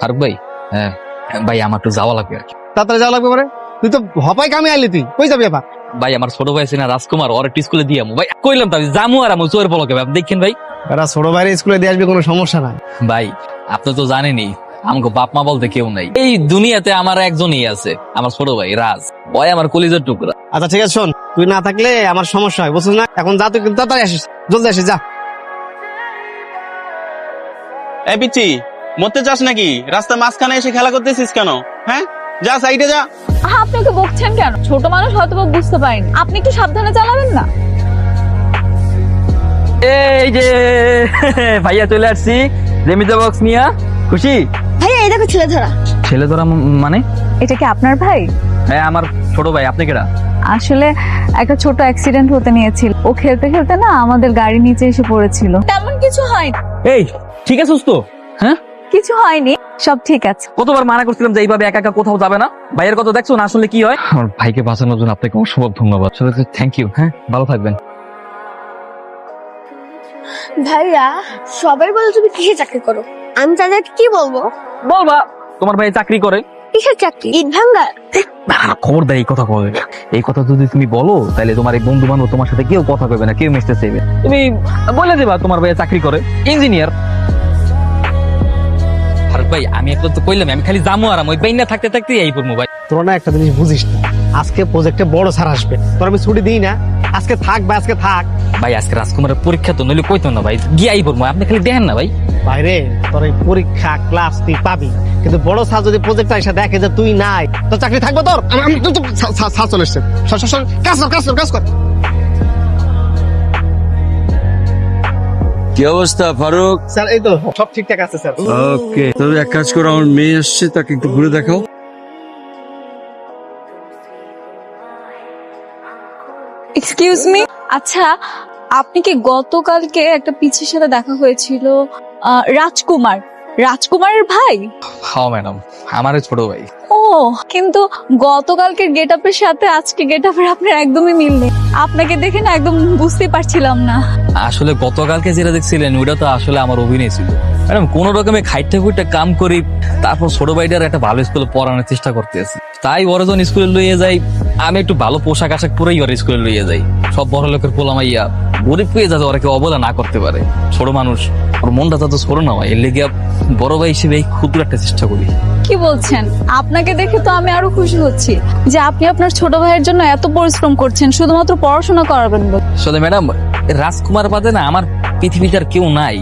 ফারুক ভাই, হ্যাঁ ভাই আমার একটু যাওয়া লাগবে আর কি। তাড়াতাড়ি যাওয়া লাগবে মানে? তুই তো হপাই কামে আইলি, তুই কই যাবি আবার? ভাই আমার ছোট ভাই আছে না রাজকুমার, ওর একটু স্কুলে দিয়ে ভাই কইলাম তো জামু আর আমি চোর পলকে ভাই দেখেন ভাই। এরা ছোট ভাইরে স্কুলে দিয়ে আসবে, কোনো সমস্যা নাই। ভাই আপনি তো জানেনই আমাকে বাপ মা বলতে কেউ নাই এই দুনিয়াতে, আমার একজনই আছে, আমার ছোট ভাই রাজ, ওই আমার কলিজার টুকরা। আচ্ছা ঠিক আছে, শোন, তুই না থাকলে আমার সমস্যা হয়, বুঝছিস না? এখন যা, তুই কিন্তু তাড়াতাড়ি আসিস, জলদি আসিস, যা। এই পিচ্ছি, মরতে চাস নাকি? রাস্তার মাঝখানে এসে খেলা করতেছিস কেন? হ্যাঁ, যা সাইডে যা। আপনি ওকে বকছেন কেন? ছোট মানুষ হয়তো বা বুঝতে পারেন, আপনি একটু সাবধানে চালাবেন না। এই যে ভাইয়া চলে আসছি রেমিজা বক্স নিয়া, খুশি? ভাইয়া এই দেখো ছেলে ধরা। ছেলে ধরা মানে? এটা কি আপনার ভাই? হ্যাঁ আমার ছোট ভাই। আপনি কেডা? আসলে একটা ছোট অ্যাক্সিডেন্ট হতে নিয়েছিল, ও খেলতে খেলতে না আমাদের গাড়ির নিচে এসে পড়েছিল। তেমন কিছু হয়নি। এই ঠিক আছে তো? হ্যাঁ কিছু হয়নি, সব ঠিক আছে। কতবার মানা করছিলাম যে এইভাবে একা একা কোথাও যাবে না। ভাইয়ের কথা দেখছো না আসলে কি হয়। আমার ভাইকে বাঁচানোর জন্য আপনাকে অসম্ভব ধন্যবাদ, থ্যাংক ইউ। হ্যাঁ ভালো থাকবেন। ভাইয়া সবাই বলে তুমি কিসে চাকরি করো, আমি তাদেরকে কি বলবো? বলবা তোমার ভাই চাকরি করে। কিসের চাকরি? ইট ভাঙ্গা? খবর দেয় এই কথা বলে, এই কথা যদি তুমি বলো তাহলে তোমার এই বন্ধু বান্ধব তোমার সাথে কেউ কথা কইবে না, কেউ মিশতে চাইবে। তুমি বলে দেবা তোমার ভাই চাকরি করে, ইঞ্জিনিয়ার। ফারুক ভাই আমি একটু তো কইলাম, আমি খালি জামু আর ওই বাইনা থাকতে থাকতে এই পড়বো ভাই। তোরা না একটা জিনিস বুঝিস না, আজকে প্রজেক্টে বড় স্যার আসবে, তোর আমি ছুটি দিই না। আজকে থাক ভাই, আজকে থাক ভাই। আজকে রাজকুমারের পরীক্ষা তো নইলে কইতো না ভাই, গিয়াই পড়বো, আপনি খালি দেখেন না ভাই। বাইরে তোর এই পরীক্ষা ক্লাস তুই পাবি, কিন্তু বড় স্যার যদি প্রজেক্টটা এসে দেখে যে তুই নাই, তোর চাকরি থাকবে তোর? স্যার চলে এসছে, কাজ কর কাজ কর কাজ কর। কি অবস্থা ফারুক? স্যার এই তো সব ঠিকঠাক আছে স্যার। ওকে, তবে এক কাজ করো, আমার মেয়ে আসছে, তাকে একটু ঘুরে দেখাও। এক্সকিউজ মি, আচ্ছা আপনি কি গতকালকে একটা পিচ্ছির সাথে দেখা হয়েছিল, রাজকুমার, রাজকুমারের ভাই? হ্যাঁ ম্যাডাম, আমার ছোট ভাই। ও, কিন্তু গতকালকের গেটআপের সাথে আজকে গেটআপের আপনার একদমই মিল নেই। আপনাকে দেখে না একদম বুঝতে পারছিলাম না। আসলে গতকালকে যেটা দেখছিলেন ওটা তো আসলে আমার অভিনয় ছিল ম্যাডাম। কোন রকমে খাইতে খুঁটে কাম করি, তারপর ছোট ভাইটার একটা ভালো স্কুলে পড়ানোর চেষ্টা করতেছি। তাই ওরা যখন স্কুলে লইয়ে যাই, আমি একটু ভালো পোশাক আশাক পরেই ওরা স্কুলে লইয়ে যাই। সব বড় লোকের পোলামাইয়া গরিব পেয়ে যাতে ওরা কেউ অবহেলা না করতে পারে। ছোট মানুষ, ওর মনটা তো ছোট না হয়, এর লেগে বড় ভাই হিসেবে ক্ষুদ্র একটা চেষ্টা করি। কি বলছেন? আপনাকে দেখে তো আমি আরো খুশি হচ্ছি যে আপনি আপনার ছোট ভাইয়ের জন্য এত পরিশ্রম করছেন শুধুমাত্র পড়াশোনা করাবেন বলে। আসলে ম্যাডাম রাজকুমার বাদে না আমার পৃথিবীতে আর কেউ নাই।